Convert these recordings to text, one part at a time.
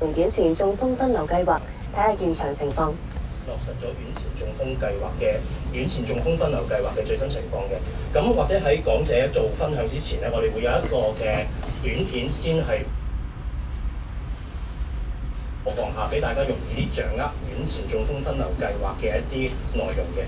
院前中風分流計劃，睇下現場情況。落實咗院前中風計劃嘅院前中風分流計劃嘅最新情況嘅，咁或者喺講者做分享之前咧，我哋會有一個嘅短片先係播放下，俾大家容易啲掌握院前中風分流計劃嘅一啲內容嘅。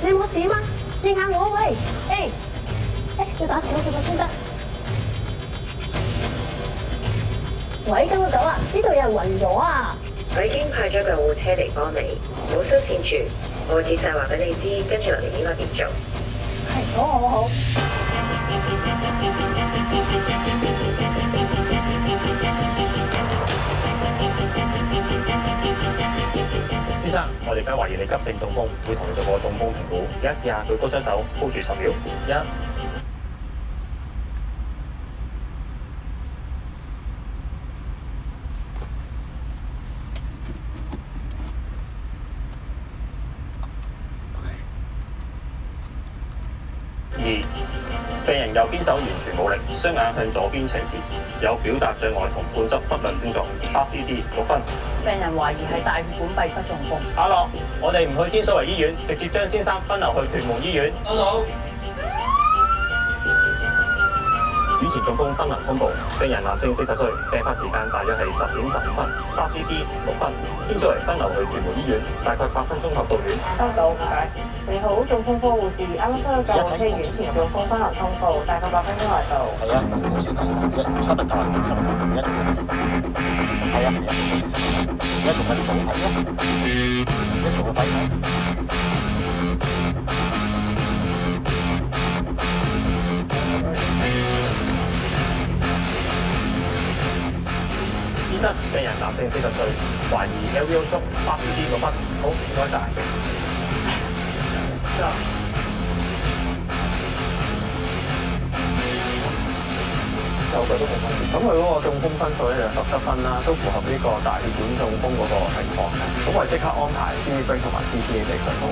你冇事嗎？應下我喂，要打幾個先得。喂，救到啊！呢度有人暈咗啊！我已經派咗救護車嚟幫你，唔好收線住，我會仔細話俾你知，跟住落嚟應該點做。係，好。先生，我哋而家懷疑你急性中風，會同你做個中風評估。而家試下舉高雙手，hold 住10秒。1、2，病人右邊手完全冇力，雙眼向左邊斜視，有表達障礙同半側不良症狀，8CD 6分。病人懷疑係大血管閉塞中風。阿樂，我哋唔去天水圍醫院，直接將先生分流去屯門醫院。收到。院前中風分流通報，病人男性40歲，病發時間大約係10點15分，8CD 6分。天水圍分流去屯門醫院，大概8分鐘後到院。收到，唔該。你好，中風科護士，啱啱收到救護車院前中風分流通報，大概8分鐘內到。係啊，冇先係新聞台，而家係啊，冇先新聞台，而家仲喺度做睇咯，而家做個睇睇。醫生，病人男性40歲，懷疑 LVO 縮8CD 6分。好，唔該晒。9個都冇分別。咁佢嗰個中風分數咧就17分啦，都符合呢個大血管中風嗰個情況嘅。咁我哋即刻安排 CV break 同埋 CCA 俾佢好。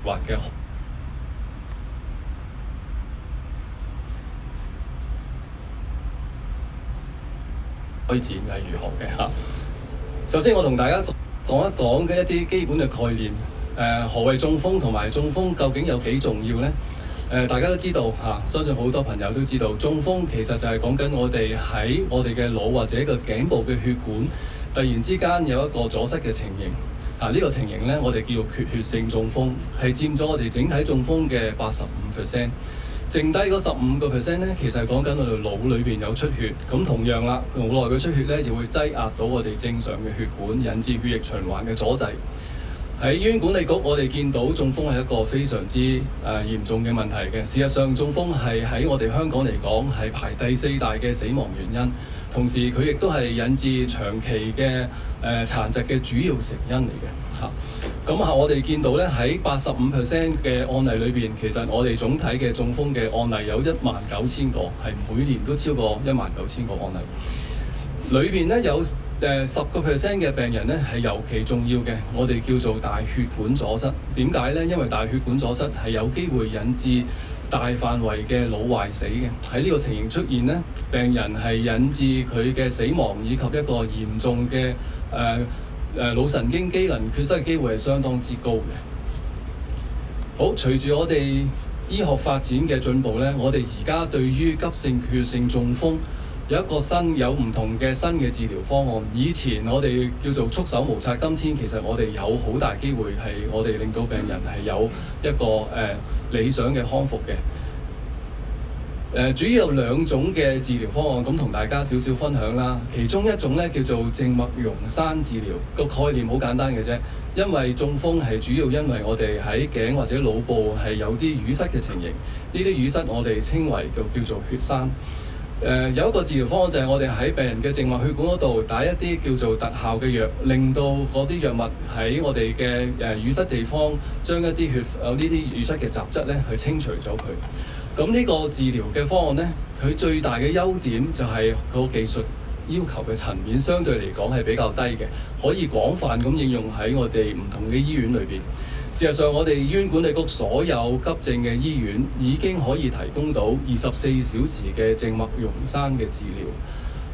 畫嘅開展係如何嘅嚇？首先我同大家講一講嘅一啲基本嘅概念。何謂中風同埋中風究竟有幾重要呢？大家都知道嚇，相信好多朋友都知道，中風其實就係講緊我哋喺我哋嘅腦或者個頸部嘅血管突然之間有一個阻塞嘅情形。呢個情形呢，我哋叫做缺血性中風，係佔咗我哋整體中風嘅85%。剩低嗰15%呢，其實係講緊我哋腦裏邊有出血。咁同樣啦，腦內嘅出血呢，就會擠壓到我哋正常嘅血管，引致血液循環嘅阻滯。喺醫院管理局，我哋見到中風係一個非常之嚴重嘅問題嘅。事實上，中風係喺我哋香港嚟講係排第4大嘅死亡原因，同時佢亦都係引致長期嘅殘疾嘅主要成因嚟嘅嚇。咁我哋見到咧喺85%嘅案例裏邊，其實我哋總體嘅中風嘅案例有19000個，係每年都超過19000個案例。裏邊咧有10% 嘅病人咧係尤其重要嘅，我哋叫做大血管阻塞。點解咧？因為大血管阻塞係有機會引致大範圍嘅腦壞死嘅。喺呢個情形出現咧，病人係引致佢嘅死亡以及一個嚴重嘅腦神經機能缺失嘅機會係相當之高嘅。好，隨住我哋醫學發展嘅進步咧，我哋而家對於急性缺血性中風有唔同嘅新嘅治療方案。以前我哋叫做束手無策，今天其實我哋有好大機會係我哋令到病人係有一個理想嘅康復嘅。主要有2種嘅治療方案，咁同大家少少分享啦。其中一種咧叫做靜脈溶栓治療，個概念好簡單嘅啫。因為中風係主要因為我哋喺頸或者腦部係有啲淤塞嘅情形，呢啲淤塞我哋稱為叫做血栓。有一個治療方案就係我哋喺病人嘅靜脈血管嗰度打一啲叫做特效嘅藥，令到嗰啲藥物喺我哋嘅淤塞地方將一啲呢啲淤塞嘅雜質咧去清除咗佢。咁呢個治療嘅方案咧，佢最大嘅優點就係個技術要求嘅層面相對嚟講係比較低嘅，可以廣泛咁應用喺我哋唔同嘅醫院裏邊。事實上，我哋醫院管理局所有急症嘅醫院已經可以提供到24小時嘅靜脈溶栓嘅治療。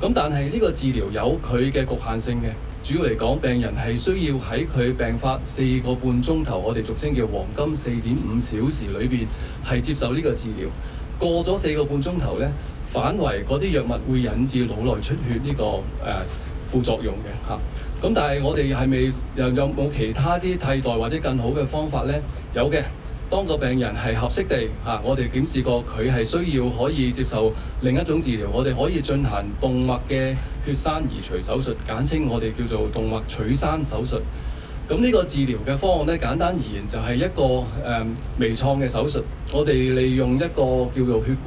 咁但係呢個治療有佢嘅局限性嘅。主要嚟講，病人係需要喺佢病發4個半鐘頭，我哋俗稱叫黃金4.5小時裏邊係接受呢個治療。過咗4個半鐘頭咧，反為嗰啲藥物會引致腦內出血呢個副作用嘅嚇。咁但係我哋係咪又有冇其他啲替代或者更好嘅方法咧？有嘅。當個病人係合適地我哋檢視過佢係需要可以接受另一種治療，我哋可以進行動脈嘅血栓移除手術，簡稱我哋叫做動脈取栓手術。咁呢個治療嘅方案咧，簡單而言就係一個微創嘅手術，我哋利用一個叫做血管